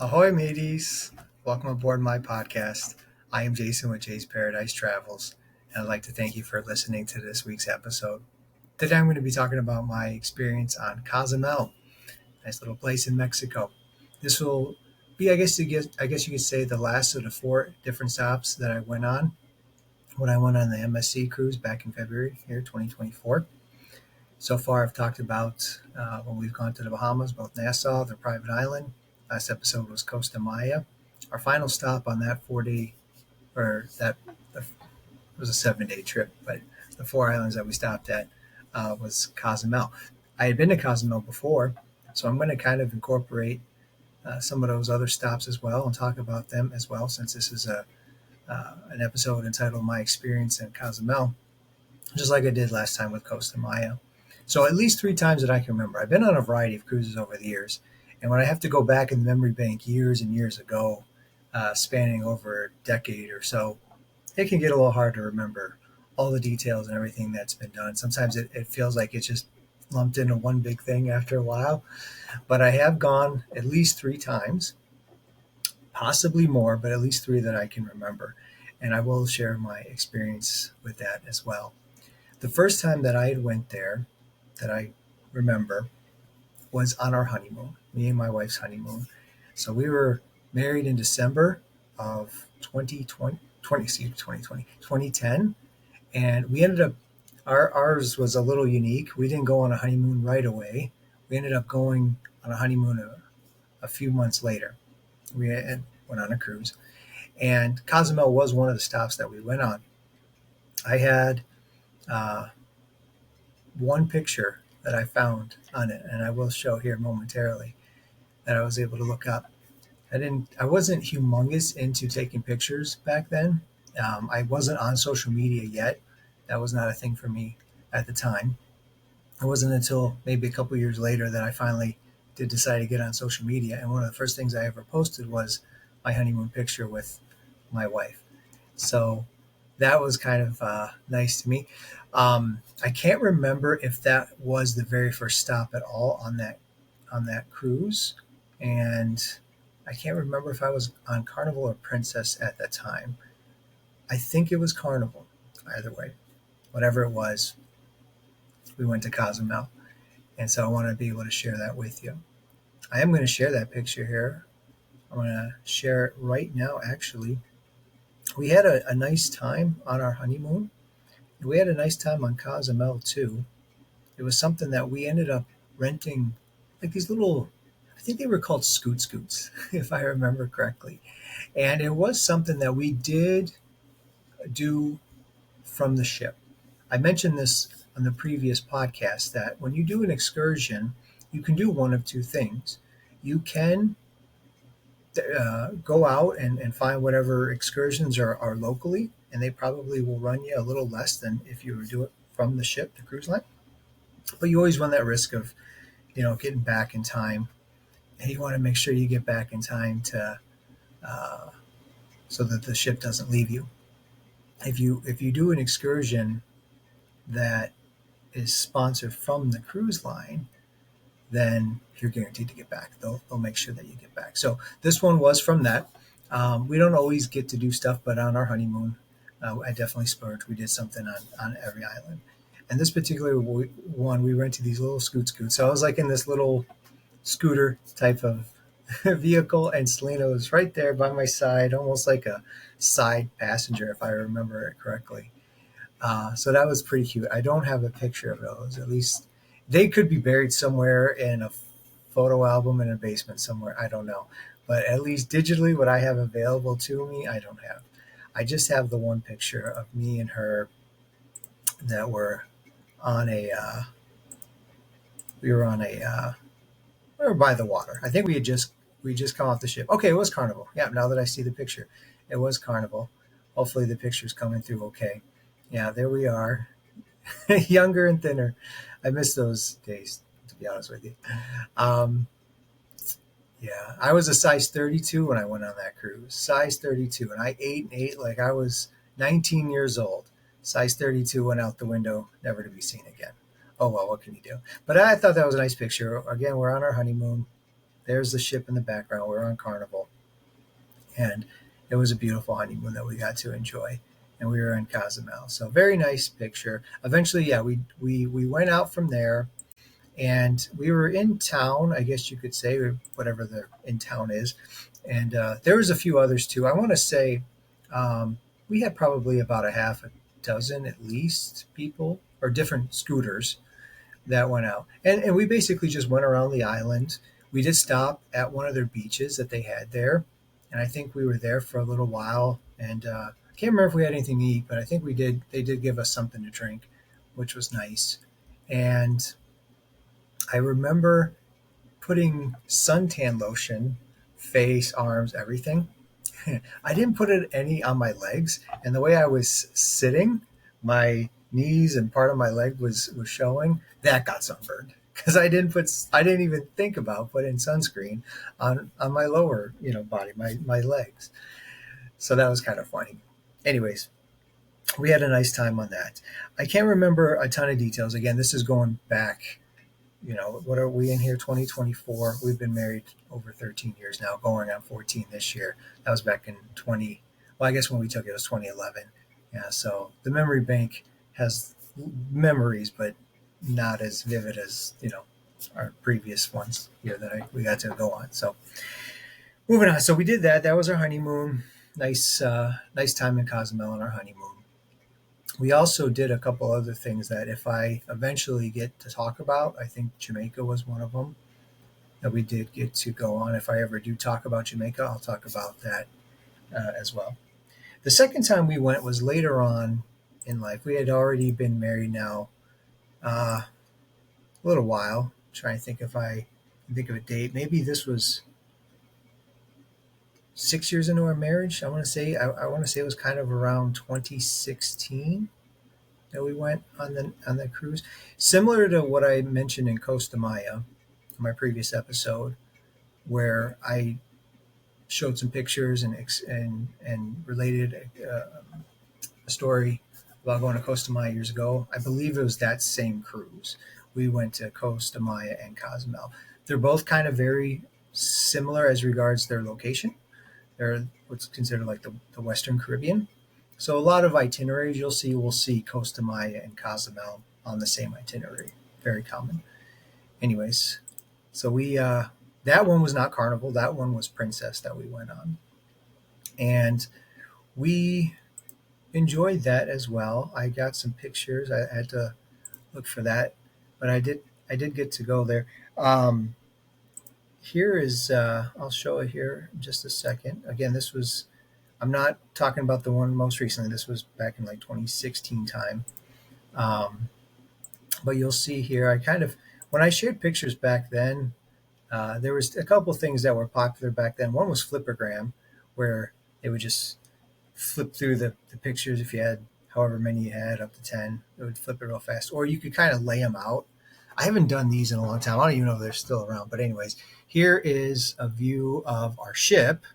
Ahoy, mateys! Welcome aboard my podcast. I am Jason with Jay's Paradise Travels, and I'd like to thank you for listening to this week's episode. Today I'm going to be talking about my experience on Cozumel, nice little place in Mexico. This will be, I guess you could say, the last of the 4 different stops that I went on when I went on the MSC cruise back in February here, 2024. So far, I've talked about when we've gone to the Bahamas, both Nassau, the private island. Last episode was Costa Maya. Our final stop on that 4-day, or that it was a 7-day trip, but the 4 islands that we stopped at was Cozumel. I had been to Cozumel before, so I'm going to kind of incorporate some of those other stops as well and talk about them as well, since this is an episode entitled My Experience in Cozumel, just like I did last time with Costa Maya. So at least 3 times that I can remember. I've been on a variety of cruises over the years. And when I have to go back in the memory bank years and years ago, spanning over a decade or so, it can get a little hard to remember all the details and everything that's been done. Sometimes it feels like it's just lumped into one big thing after a while. But I have gone at least 3 times, possibly more, but at least 3 that I can remember. And I will share my experience with that as well. The first time that I went there, that I remember, was on our honeymoon, me and my wife's honeymoon. So we were married in December of 2010, and we ended up, ours was a little unique. We didn't go on a honeymoon right away. We ended up going on a honeymoon a few months later. We went on a cruise, and Cozumel was one of the stops that we went on. I had one picture that I found on it, and I will show here momentarily, that I was able to look up. I wasn't humongous into taking pictures back then. I wasn't on social media yet. That was not a thing for me at the time. It wasn't until maybe a couple years later that I finally did decide to get on social media. And one of the first things I ever posted was my honeymoon picture with my wife. So that was kind of nice to me. I can't remember if that was the very first stop at all on that cruise, and I can't remember if I was on Carnival or Princess at that time. I think it was Carnival. Either way, whatever it was, we went to Cozumel, and so I want to be able to share that with you. I am going to share that picture here. I'm going to share it right now, actually. We had a nice time on our honeymoon. We had a nice time on Cozumel too. It was something that we ended up renting, like these little, I think they were called scoots, if I remember correctly. And it was something that we did do from the ship. I mentioned this on the previous podcast, that when you do an excursion, you can do one of 2 things. You can go out and find whatever excursions are locally, and they probably will run you a little less than if you were to do it from the ship, the cruise line. But you always run that risk of, getting back in time, and you want to make sure you get back in time to so that the ship doesn't leave you. If you do an excursion that is sponsored from the cruise line, then you're guaranteed to get back. They'll make sure that you get back. So this one was from that. We don't always get to do stuff, but on our honeymoon, I definitely splurged. We did something on every island. And this particular one, we rented these little scoots. So I was like in this little scooter type of vehicle, and Selena was right there by my side, almost like a side passenger, if I remember it correctly. So that was pretty cute. I don't have a picture of those. At least they could be buried somewhere in a photo album in a basement somewhere. I don't know. But at least digitally, what I have available to me, I don't have. I just have the one picture of me and her that were on we were by the water. I think we just come off the ship. Okay, it was Carnival. Yeah, now that I see the picture, it was Carnival. Hopefully the picture's coming through okay. Yeah, there we are. Younger and thinner. I miss those days, to be honest with you. Yeah, I was a size 32 when I went on that cruise. Size 32, and I ate like I was 19 years old. Size 32 went out the window, never to be seen again. Oh well, what can you do? But I thought that was a nice picture. Again, we're on our honeymoon. there's the ship in the background. We're on Carnival, and it was a beautiful honeymoon that we got to enjoy. And we were in Cozumel, so very nice picture. Eventually, yeah, we went out from there, and we were in town, I guess you could say, or whatever the in town is. And there was a few others too. I want to say we had probably about a half a dozen at least people or different scooters that went out. And we basically just went around the island. We did stop at one of their beaches that they had there. And I think we were there for a little while. And I can't remember if we had anything to eat, but I think we did. They did give us something to drink, which was nice. And I remember putting suntan lotion, face, arms, everything. I didn't put it any on my legs, and the way I was sitting, my knees and part of my leg was showing. That got sunburned because I didn't even think about putting sunscreen on my lower body, my legs. So that was kind of funny. Anyways, we had a nice time on that. I can't remember a ton of details. Again, this is going back. What are we in here? 2024. We've been married over 13 years now, going on 14 this year. That was back in 20. Well, I guess when we took it was 2011. Yeah. So the memory bank has memories, but not as vivid as our previous ones here that we got to go on. So moving on. So we did that. That was our honeymoon. Nice time in Cozumel on our honeymoon. We also did a couple other things that if I eventually get to talk about, I think Jamaica was one of them that we did get to go on. If I ever do talk about Jamaica, I'll talk about that as well. The second time we went was later on in life. We had already been married now a little while. I'm trying to think if I can think of a date. Maybe this was 6 years into our marriage. I want to say it was kind of around 2016 that we went on the cruise. Similar to what I mentioned in Costa Maya in my previous episode, where I showed some pictures and related a story about going to Costa Maya years ago. I believe it was that same cruise. We went to Costa Maya and Cozumel. They're both kind of very similar as regards their location. They're what's considered like the Western Caribbean. So a lot of itineraries we'll see Costa Maya and Cozumel on the same itinerary. Very common. Anyways, so we that one was not Carnival. That one was Princess that we went on. And we enjoyed that as well. I got some pictures. I had to look for that, but I did get to go there. Here is I'll show it here in just a second. Again, I'm not talking about the one most recently. This was back in like 2016 time. But you'll see here, when I shared pictures back then, there was a couple things that were popular back then. One was Flippergram, where they would just flip through the pictures. If you had however many you had, up to 10, it would flip it real fast. Or you could kind of lay them out. I haven't done these in a long time. I don't even know if they're still around. But anyways, here is a view of our ship,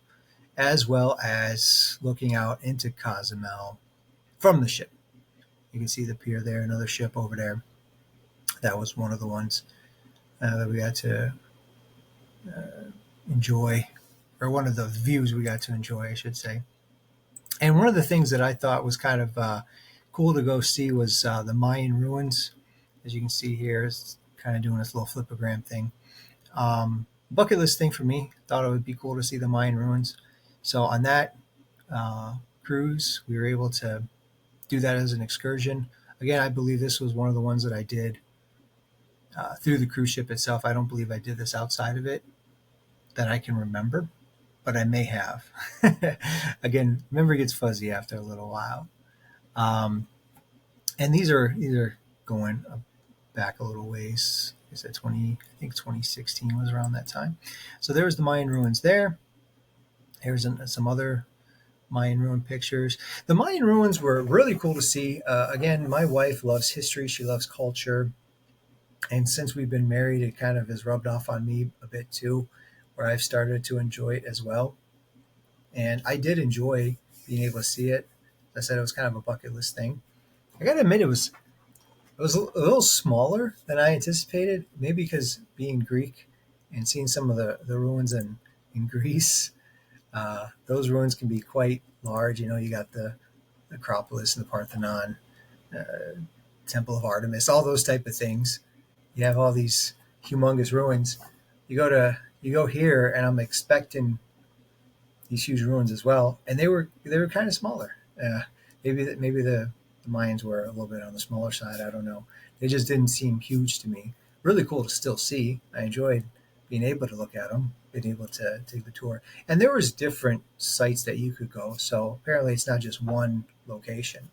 as well as looking out into Cozumel from the ship. You can see the pier there, another ship over there. That was one of the ones that we got to enjoy, or one of the views we got to enjoy, I should say. And one of the things that I thought was kind of cool to go see was the Mayan ruins. As you can see here, it's kind of doing this little flipogram thing. Bucket list thing for me. Thought it would be cool to see the Mayan ruins. So on that cruise, we were able to do that as an excursion. Again, I believe this was one of the ones that I did through the cruise ship itself. I don't believe I did this outside of it that I can remember, but I may have. Again, memory gets fuzzy after a little while. And these are going back a little ways. I said 2016 was around that time. So there was the Mayan ruins there. There's some other Mayan ruin pictures. The Mayan ruins were really cool to see. Again, my wife loves history. She loves culture. And since we've been married, it kind of has rubbed off on me a bit too, where I've started to enjoy it as well. And I did enjoy being able to see it. As I said, it was kind of a bucket list thing. I got to admit, it was a little smaller than I anticipated, maybe because being Greek and seeing some of the ruins in Greece. Those ruins can be quite large. You got the Acropolis and the Parthenon, uh, Temple of Artemis, all those type of things. You have all these humongous ruins. You go here, and I'm expecting these huge ruins as well, and they were kind of smaller. Maybe the Mayans were a little bit on the smaller side. I don't know. They just didn't seem huge to me. Really cool to still see. I enjoyed being able to look at them, being able to take the tour, and there was different sites that you could go. So apparently, it's not just one location.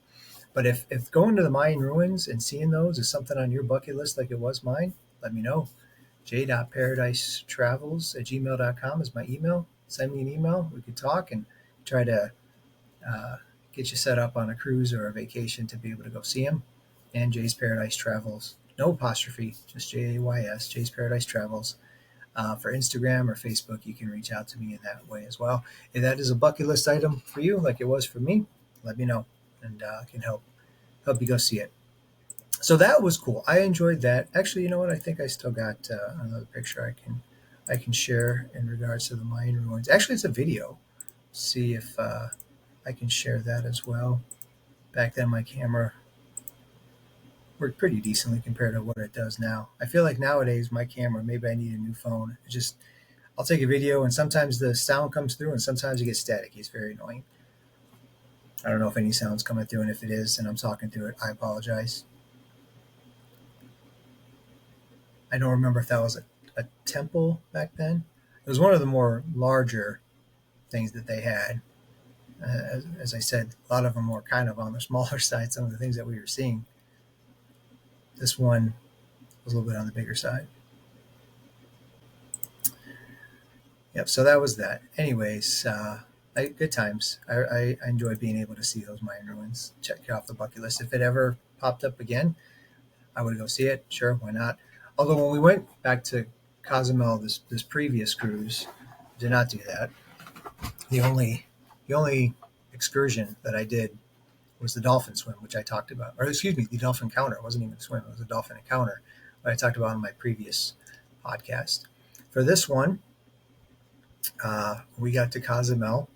But if going to the Mayan ruins and seeing those is something on your bucket list like it was mine, let me know. j.paradise@gmail.com is my email. Send me an email. We could talk and try to uh, get you set up on a cruise or a vacation to be able to go see them. And Jay's Paradise Travels, no apostrophe, just Jays, Jay's Paradise Travels. For Instagram or Facebook, you can reach out to me in that way as well. If that is a bucket list item for you, like it was for me, let me know, and I can help you go see it. So that was cool. I enjoyed that. Actually, you know what? I think I still got another picture I can share in regards to the Mayan ruins. Actually, it's a video. See if I can share that as well. Back then, my camera worked pretty decently compared to what it does now. I feel like nowadays my camera, maybe I need a new phone. I'll take a video, and sometimes the sound comes through, and sometimes it gets static. It's very annoying. I don't know if any sound's coming through, and if it is, and I'm talking through it, I apologize. I don't remember if that was a temple back then. It was one of the more larger things that they had. As I said, a lot of them were kind of on the smaller side, some of the things that we were seeing. This one was a little bit on the bigger side. Yep, so that was that. Anyways, good times. I enjoyed being able to see those Mayan ruins. Check it off the bucket list. If it ever popped up again, I would go see it. Sure, why not? Although when we went back to Cozumel, this previous cruise, did not do that. The only excursion that I did was the dolphin swim, which I talked about, or excuse me, the dolphin encounter. It wasn't even a swim; it was a dolphin encounter, what I talked about in my previous podcast. For this one, we got to Cozumel.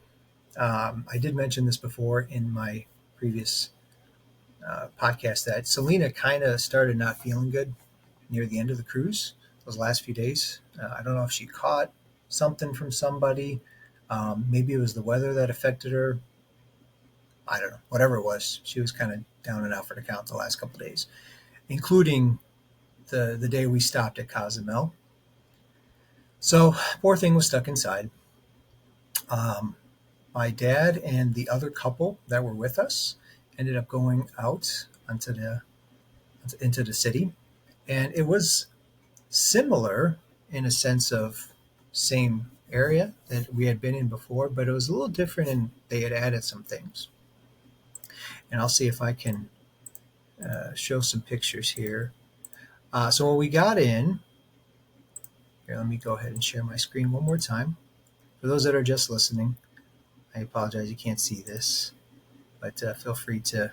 I did mention this before in my previous podcast that Selena kind of started not feeling good near the end of the cruise, those last few days. I don't know if she caught something from somebody. Maybe it was the weather that affected her. I don't know. Whatever it was, she was kind of down and out for the count the last couple of days, including the day we stopped at Cozumel. So poor thing was stuck inside. My dad and the other couple that were with us ended up going out into the city, and it was similar in a sense of same area that we had been in before, but it was a little different, and they had added some things. And I'll see if I can show some pictures here. So when we got in, here, let me go ahead and share my screen one more time. For those that are just listening, I apologize you can't see this, but feel free to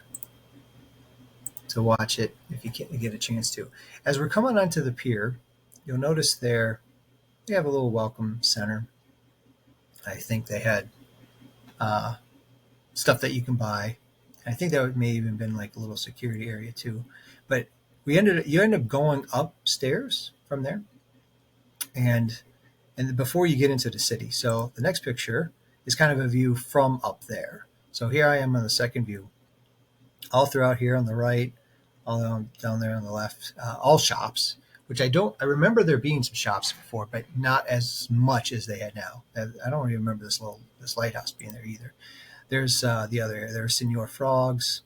watch it if you get a chance to. As we're coming onto the pier, you'll notice there they have a little welcome center. I think they had stuff that you can buy. I think that may even been like a little security area too. But you end up going upstairs from there, and before you get into the city. So the next picture is kind of a view from up there. So here I am on the second view. All throughout here on the right, all down there on the left, all shops, which I remember there being some shops before, but not as much as they had now. I don't even remember this lighthouse being there either. There's the other area. There's Senor Frogs,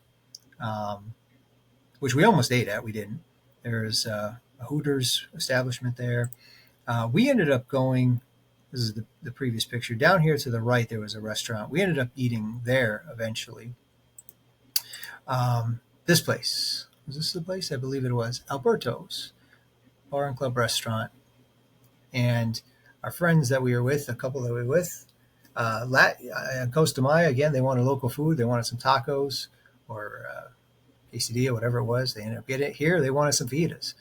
which we almost ate at. We didn't. There's a Hooters establishment there. We ended up going, this is the previous picture, down here to the right there was a restaurant. We ended up eating there eventually. This place, was this the place? I believe it was. Albertos, bar and club restaurant. And our friends that we were with, a couple that we were with, Costa Maya, again, they wanted local food. They wanted some tacos or quesadilla, whatever it was. They ended up getting it here. They wanted some fajitas.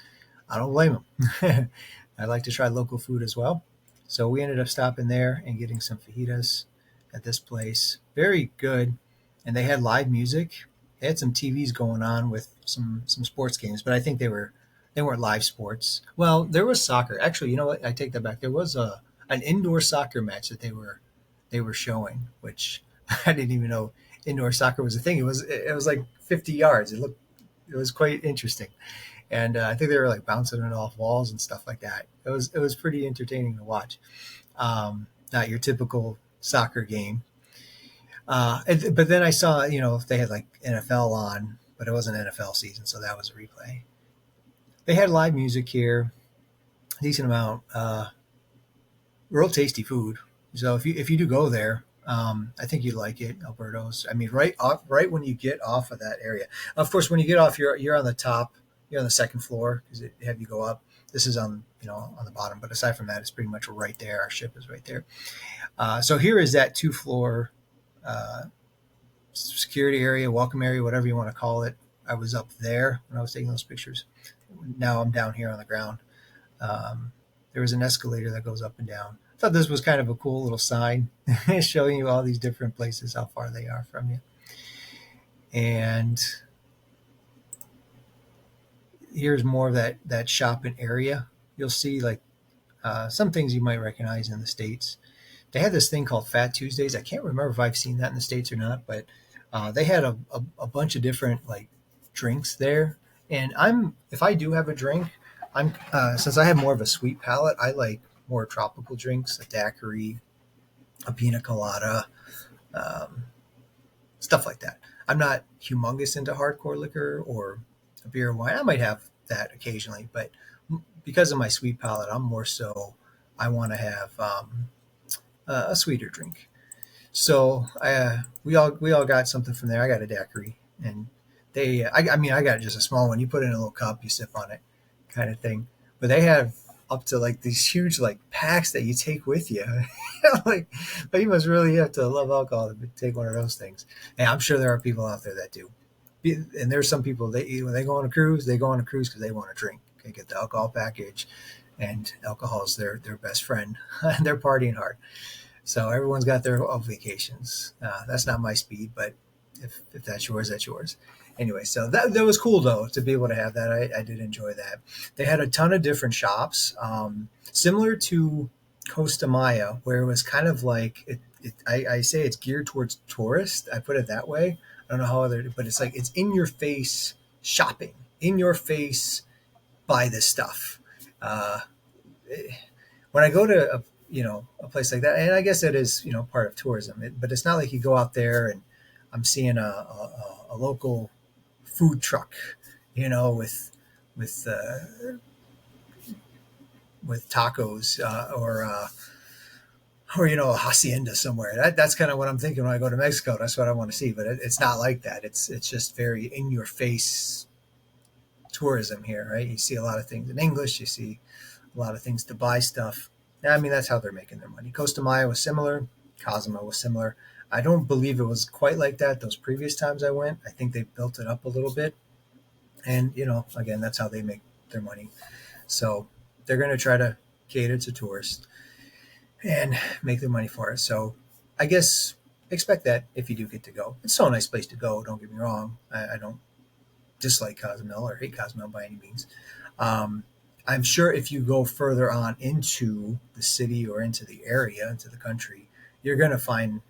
I don't blame them. I like to try local food as well. So we ended up stopping there and getting some fajitas at this place. Very good. And they had live music. They had some TVs going on with some sports games, but I think they weren't live sports. Well, there was soccer. Actually, you know what? I take that back. There was a an indoor soccer match that they were showing, which I didn't even know indoor soccer was a thing. It was like 50 yards. It was quite interesting, and I think they were like bouncing it off walls and stuff like that. It was pretty entertaining to watch. Not your typical soccer game, but then I saw they had like NFL on, but it wasn't NFL season, so that was a replay. They had live music here, decent amount, real tasty food. So if you do go there, I think you'd like it, Albertos. I mean, right when you get off of that area. Of course, when you get off, you're on the top, you're on the second floor because it have you go up. This is on the bottom, but aside from that, it's pretty much right there. Our ship is right there. So here is that two-floor uh, security area, welcome area, whatever you want to call it. I was up there when I was taking those pictures. Now I'm down here on the ground. There was an escalator that goes up and down. I thought this was kind of a cool little sign showing you all these different places, how far they are from you. And here's more of that shopping area. You'll see like some things you might recognize in the States. They had this thing called Fat Tuesdays. I can't remember if I've seen that in the States or not, but they had a bunch of different like drinks there. And if I do have a drink, since I have more of a sweet palate, I like more tropical drinks, a daiquiri, a pina colada, um, stuff like that. I'm not humongous into hardcore liquor or a beer or wine. I might have that occasionally, but because of my sweet palate, I'm more so I want to have a sweeter drink. So we all got something from there. I got a daiquiri, and I mean I got just a small one. You put it in a little cup, you sip on it, kind of thing. But they have up to like these huge like packs that you take with you. like you must really have to love alcohol to take one of those things. And I'm sure there are people out there that do. And there's some people when they go on a cruise, they go on a cruise because they want to drink. They get the alcohol package, and alcohol is their best friend. They're partying hard. So everyone's got their vacations. That's not my speed, but if that's yours, that's yours. Anyway, so that was cool though to be able to have that. I did enjoy that. They had a ton of different shops, similar to Costa Maya, where it was kind of like I say it's geared towards tourists. I put it that way. I don't know how other, but it's like it's in your face shopping, in your face buy this stuff. Uh, when I go to a place like that, and I guess that is part of tourism, but it's not like you go out there and I'm seeing a local food truck, with with tacos or a hacienda somewhere. That's kind of what I'm thinking when I go to Mexico. That's what I want to see, but it's not like that. It's just very in your face tourism here, right? You see a lot of things in English. You see a lot of things to buy stuff. I mean, that's how they're making their money. Costa Maya was similar. Cozumel was similar. I don't believe it was quite like that those previous times I went. I think they built it up a little bit. And, again, that's how they make their money. So they're going to try to cater to tourists and make their money for it. So I guess expect that if you do get to go. It's still a nice place to go. Don't get me wrong. I don't dislike Cozumel or hate Cozumel by any means. I'm sure if you go further on into the city or into the area, into the country, you're going to find,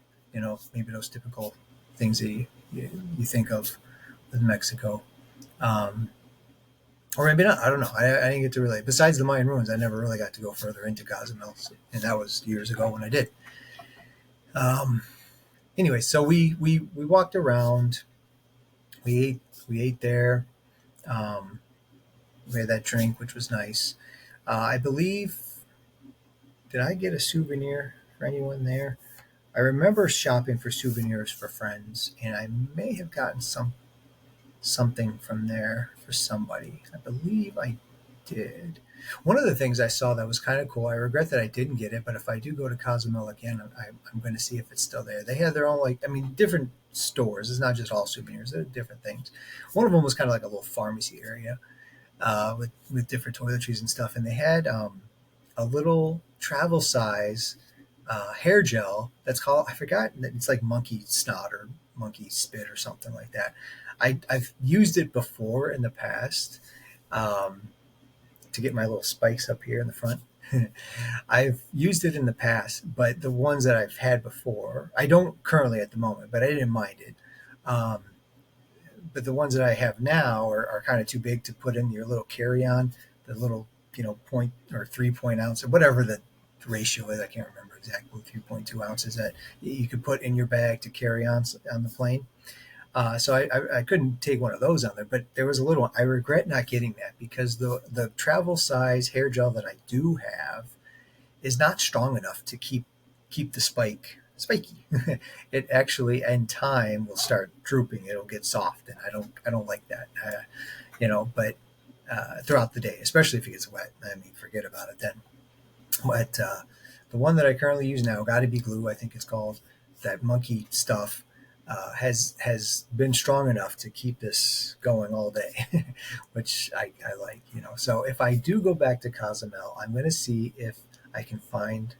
maybe those typical things that you think of with Mexico. Or maybe not. I don't know. I didn't get to really, besides the Mayan ruins, I never really got to go further into Cozumel. And that was years ago when I did. Um, anyway, so we walked around. We ate there. Um, we had that drink, which was nice. I believe, did I get a souvenir for anyone there? I remember shopping for souvenirs for friends, and I may have gotten something from there for somebody. I believe I did. One of the things I saw that was kind of cool, I regret that I didn't get it, but if I do go to Cozumel again, I'm going to see if it's still there. They had their own, different stores. It's not just all souvenirs. They're different things. One of them was kind of like a little pharmacy area with different toiletries and stuff. And they had a little travel size hair gel that's called, I forgot, it's like monkey snot or monkey spit or something like that. I've used it before in the past, um, to get my little spikes up here in the front. I've used it in the past, but the ones that I've had before, I don't currently at the moment, but I didn't mind it. Um, but the ones that I have now are kind of too big to put in your little carry-on, the little, 0.3 ounce or whatever the ratio is. I can't remember exactly, 3.2 ounces that you could put in your bag to carry on the plane. So I couldn't take one of those on there, but there was a little one. I regret not getting that because the travel size hair gel that I do have is not strong enough to keep the spiky. It actually in time will start drooping. It'll get soft, and I don't like that. But throughout the day, especially if it gets wet, I mean, forget about it then. But the one that I currently use now, Got to Be Glue, I think it's called, that monkey stuff, has been strong enough to keep this going all day, which I like. So if I do go back to Cozumel, I'm going to see if I can find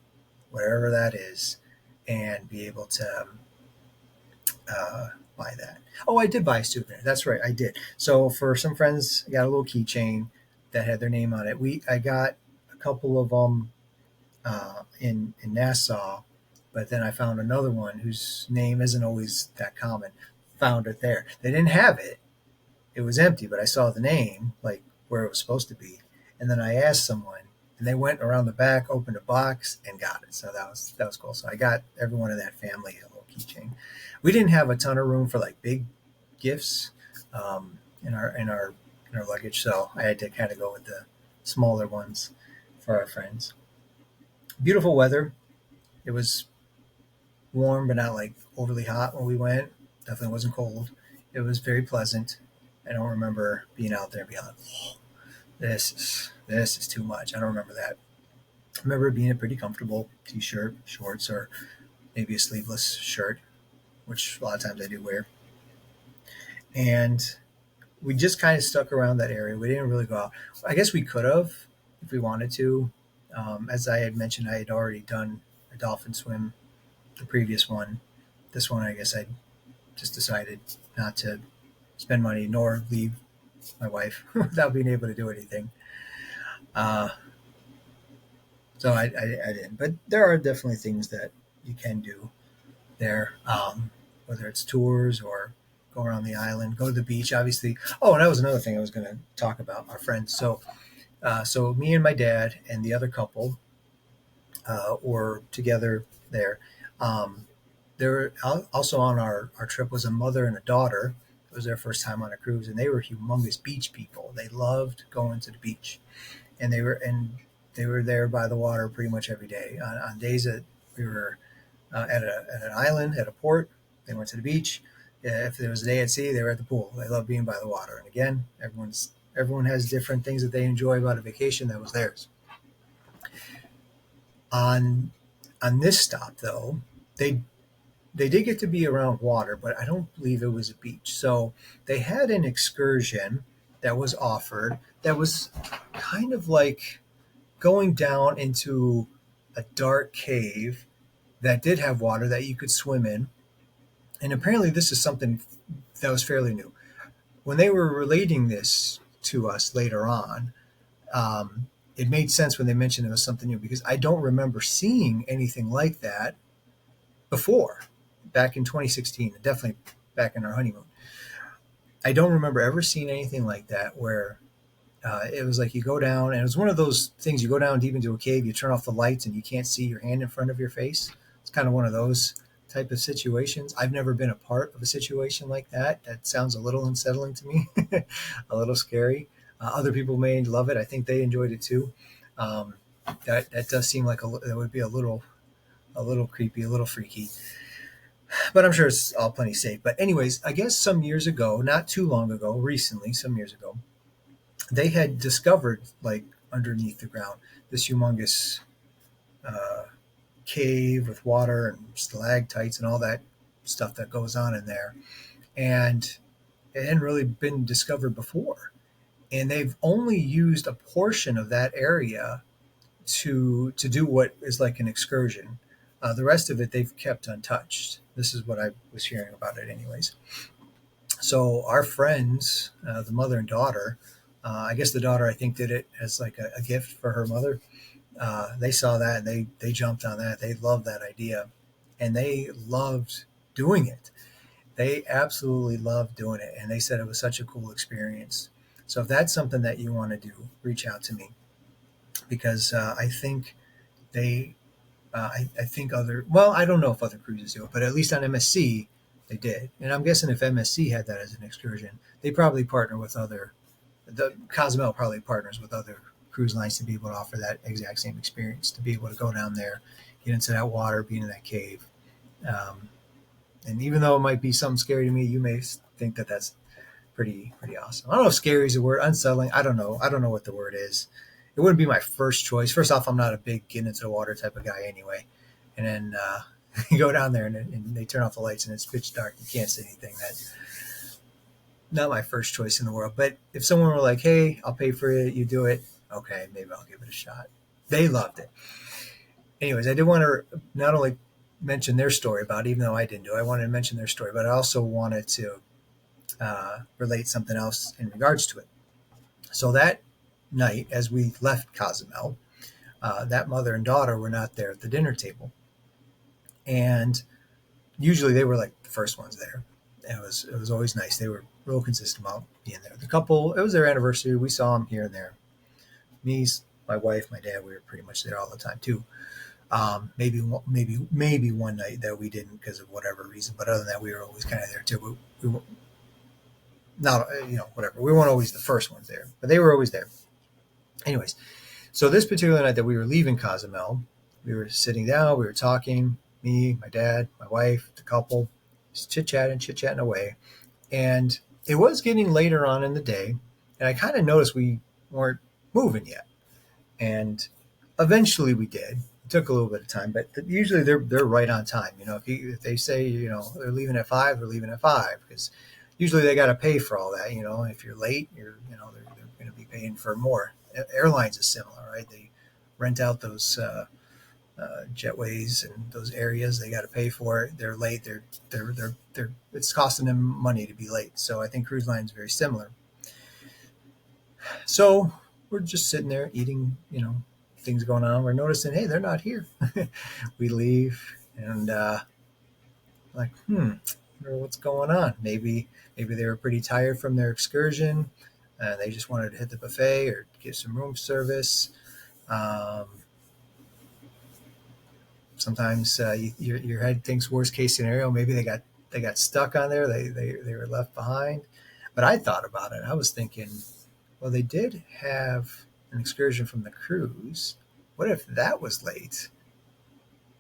whatever that is and be able to buy that. Oh, I did buy a souvenir. That's right, I did. So for some friends, I got a little keychain that had their name on it. I got a couple of them in Nassau, but then I found another one whose name isn't always that common. Found it there. They didn't have it. It was empty, but I saw the name, like where it was supposed to be. And then I asked someone, and they went around the back, opened a box, and got it. So that was cool. So I got everyone in that family a little keychain. We didn't have a ton of room for like big gifts in our luggage, so I had to kind of go with the smaller ones for our friends. Beautiful weather. It was warm, but not like overly hot when we went. Definitely wasn't cold. It was very pleasant. I don't remember being out there being like, oh, this is too much. I don't remember that. I remember being a pretty comfortable t-shirt, shorts, or maybe a sleeveless shirt, which a lot of times I do wear. And we just kind of stuck around that area. We didn't really go out. I guess we could have if we wanted to. As I had mentioned, I had already done a dolphin swim, the previous one. This one, I guess I just decided not to spend money nor leave my wife without being able to do anything. Uh, so I didn't. But there are definitely things that you can do there, whether it's tours or go around the island, go to the beach, obviously. Oh, and that was another thing I was going to talk about, our friends. So me and my dad and the other couple were together there. Um, there also on our trip was a mother and a daughter. It was their first time on a cruise, and they were humongous beach people. They loved going to the beach, and they were there by the water pretty much every day. On days that we were at an island, at a port, they went to the beach. If there was a day at sea, they were at the pool. They loved being by the water. And again, everyone has different things that they enjoy about a vacation. That was theirs. On on this stop though, they they did get to be around water, but I don't believe it was a beach. So they had an excursion that was offered that was kind of like going down into a dark cave that did have water that you could swim in. And apparently, this is something that was fairly new. When they were relating this to us later on, it made sense when they mentioned it was something new because I don't remember seeing anything like that before, back in 2016, and definitely back in our honeymoon. I don't remember ever seeing anything like that where it was like you go down, and it was one of those things you go down deep into a cave, you turn off the lights, and you can't see your hand in front of your face. It's kind of one of those type of situations. I've never been a part of a situation like that. That sounds a little unsettling to me, a little scary. Other people may love it. I think they enjoyed it too. Um, that does seem like that would be a little creepy, a little freaky, but I'm sure it's all plenty safe. But anyways, I guess some years ago, not too long ago, recently, some years ago, they had discovered like underneath the ground this humongous uh, cave with water and stalactites and all that stuff that goes on in there, and it hadn't really been discovered before. And they've only used a portion of that area to do what is like an excursion. The rest of it they've kept untouched. This is what I was hearing about it, anyways. So our friends, the mother and daughter, I guess the daughter I think did it as like a gift for her mother. They saw that and they jumped on that. They loved that idea, and they loved doing it. They absolutely loved doing it, and they said it was such a cool experience. So if that's something that you want to do, reach out to me, because I think they, I think other, well, I don't know if other cruises do it, but at least on MSC they did. And I'm guessing if MSC had that as an excursion, they probably partner with other, the Cozumel probably partners with other cruise lines to be able to offer that exact same experience, to be able to go down there, get into that water, be in that cave. Um, and even though it might be something scary to me, you may think that that's pretty awesome. I don't know if scary is a word, unsettling. I don't know. I don't know what the word is. It wouldn't be my first choice. First off, I'm not a big get into the water type of guy anyway. And then you go down there and they turn off the lights and it's pitch dark. You can't see anything. That's not my first choice in the world. But if someone were like, "Hey, I'll pay for it. You do it." Okay, maybe I'll give it a shot. They loved it. Anyways, I did want to not only mention their story about it, even though I didn't do it, I wanted to mention their story, but I also wanted to relate something else in regards to it. So that night, as we left Cozumel, that mother and daughter were not there at the dinner table, and usually they were like the first ones there. It was always nice. They were real consistent about being there. The couple, it was their anniversary. We saw them here and there. Me, my wife, my dad, we were pretty much there all the time too. Maybe one night that we didn't because of whatever reason, but other than that, we were always kind of there too. We were not, whatever. We weren't always the first ones there, but they were always there. Anyways, so this particular night that we were leaving Cozumel, we were sitting down, we were talking, me, my dad, my wife, the couple, just chit chatting away. And it was getting later on in the day, and I kind of noticed we weren't moving yet. And eventually we did. It took a little bit of time, but usually they're right on time. If they say they're leaving at 5, they're leaving at 5 because usually they got to pay for all that. If you're late, they're going to be paying for more. Airlines is similar, right? They rent out those jetways and those areas. They got to pay for it. They're late. They're it's costing them money to be late. So I think cruise line is very similar. So we're just sitting there eating, things going on. We're noticing, hey, they're not here. We leave and like, what's going on? Maybe they were pretty tired from their excursion. They just wanted to hit the buffet or get some room service. Sometimes your head thinks worst case scenario. Maybe they got stuck on there. They were left behind. But I thought about it. I was thinking, well, they did have an excursion from the cruise. What if that was late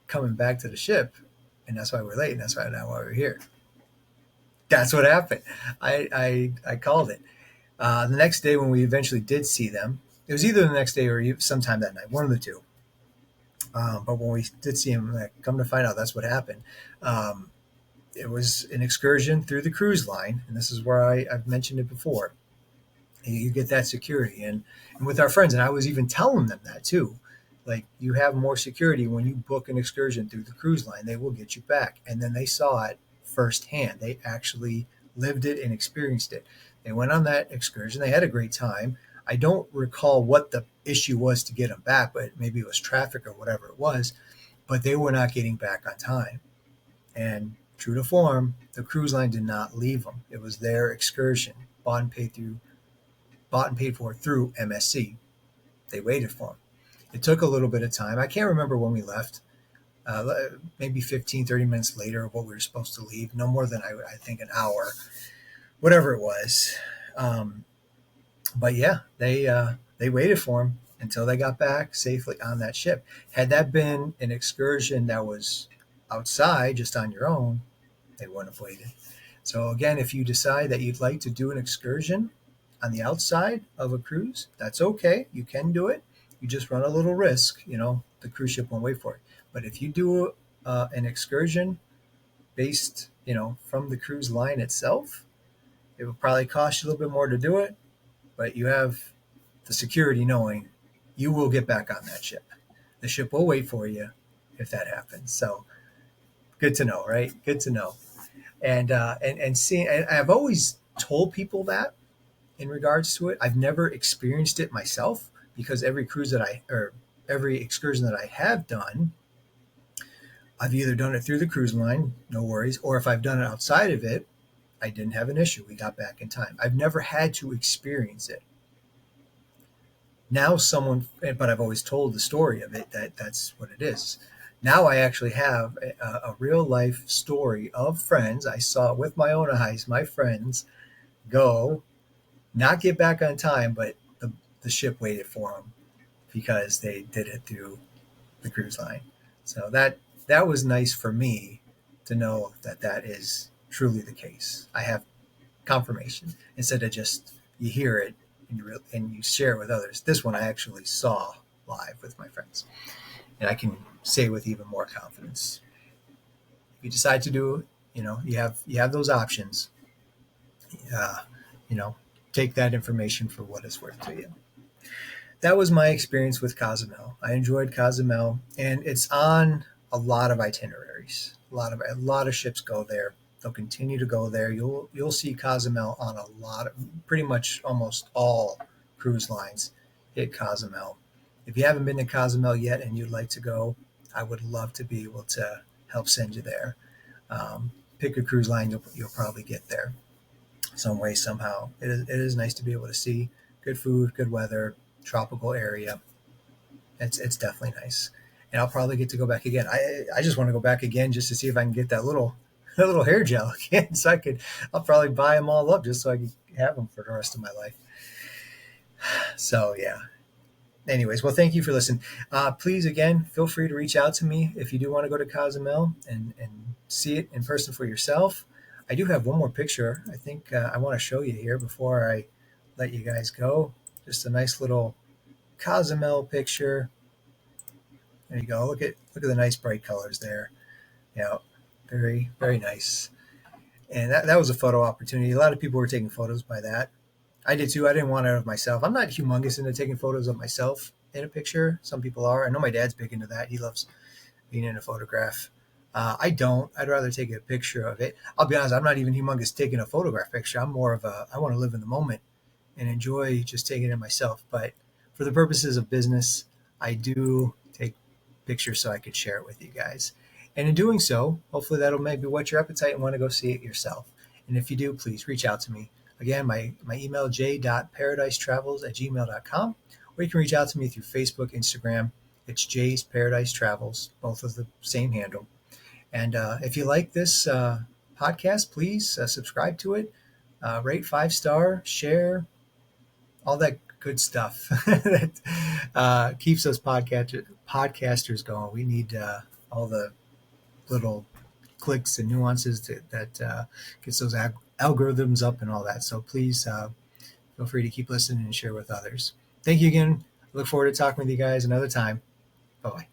coming back to the ship, and that's why we're late, and that's why we're here? That's what happened. I called it. The next day when we eventually did see them, it was either the next day or sometime that night, one of the two. But when we did see him, come to find out, that's what happened. It was an excursion through the cruise line, and this is where I've mentioned it before. You get that security, and with our friends, and I was even telling them that too. Like, you have more security when you book an excursion through the cruise line. They will get you back, and then they saw it firsthand. They actually lived it and experienced it. They went on that excursion. They had a great time. I don't recall what the issue was to get them back, but maybe it was traffic or whatever it was. But they were not getting back on time, and true to form, the cruise line did not leave them. It was their excursion, bought and paid for through MSC. They waited for them. It took a little bit of time. I can't remember when we left. Maybe 15, 30 minutes later of what we were supposed to leave. No more than, I think, an hour, whatever it was. But yeah, they waited for him until they got back safely on that ship. Had that been an excursion that was outside, just on your own, they wouldn't have waited. So again, if you decide that you'd like to do an excursion on the outside of a cruise, that's okay. You can do it. You just run a little risk. The cruise ship won't wait for it. But if you do an excursion based, from the cruise line itself, it will probably cost you a little bit more to do it, but you have the security knowing you will get back on that ship. The ship will wait for you if that happens. So good to know, right? Good to know. And seeing, and I've always told people that in regards to it. I've never experienced it myself because every excursion that I have done, I've either done it through the cruise line, no worries, or if I've done it outside of it, I didn't have an issue. We got back in time. I've never had to experience it. Now but I've always told the story of it that's what it is. Now I actually have a real life story of friends. I saw it with my own eyes, my friends go, not get back on time, but the ship waited for them because they did it through the cruise line. So that was nice for me to know that is truly the case. I have confirmation instead of just you hear it and you share it with others. This one I actually saw live with my friends, and I can say with even more confidence. If you decide to do it, you have those options. Uh, take that information for what it's worth to you. That was my experience with Cozumel. I enjoyed Cozumel, and it's on a lot of itineraries. A lot of ships go there. They'll continue to go there. You'll see Cozumel on a lot of, pretty much almost all cruise lines hit Cozumel. If you haven't been to Cozumel yet and you'd like to go, I would love to be able to help send you there. Pick a cruise line, you'll probably get there some way, somehow. It is nice to be able to see good food, good weather, tropical area. It's definitely nice. And I'll probably get to go back again. I just want to go back again just to see if I can get that little hair gel again. So I'll probably buy them all up just so I can have them for the rest of my life. So yeah. Anyways, well, thank you for listening. Please, again, feel free to reach out to me if you do want to go to Cozumel and see it in person for yourself. I do have one more picture. I think I want to show you here before I let you guys go. Just a nice little Cozumel picture. There you go. Look at the nice bright colors there. Yeah, very, very nice. And that was a photo opportunity. A lot of people were taking photos by that. I did too. I didn't want it of myself. I'm not humongous into taking photos of myself in a picture. Some people are. I know my dad's big into that. He loves being in a photograph. I don't. I'd rather take a picture of it. I'll be honest, I'm not even humongous taking a photograph picture. I'm more of I want to live in the moment and enjoy just taking it myself. But for the purposes of business, I do take pictures so I could share it with you guys. And in doing so, hopefully that'll maybe whet your appetite and want to go see it yourself. And if you do, please reach out to me. Again, my email, j.paradise.travels@gmail.com, or you can reach out to me through Facebook, Instagram. It's Jay's Paradise Travels, both of the same handle. And if you like this podcast, please subscribe to it, rate 5-star, share, all that good stuff that keeps us podcasters going. We need all the little clicks and nuances that gets those algorithms up and all that. So please feel free to keep listening and share with others. Thank you again. I look forward to talking with you guys another time. Bye-bye.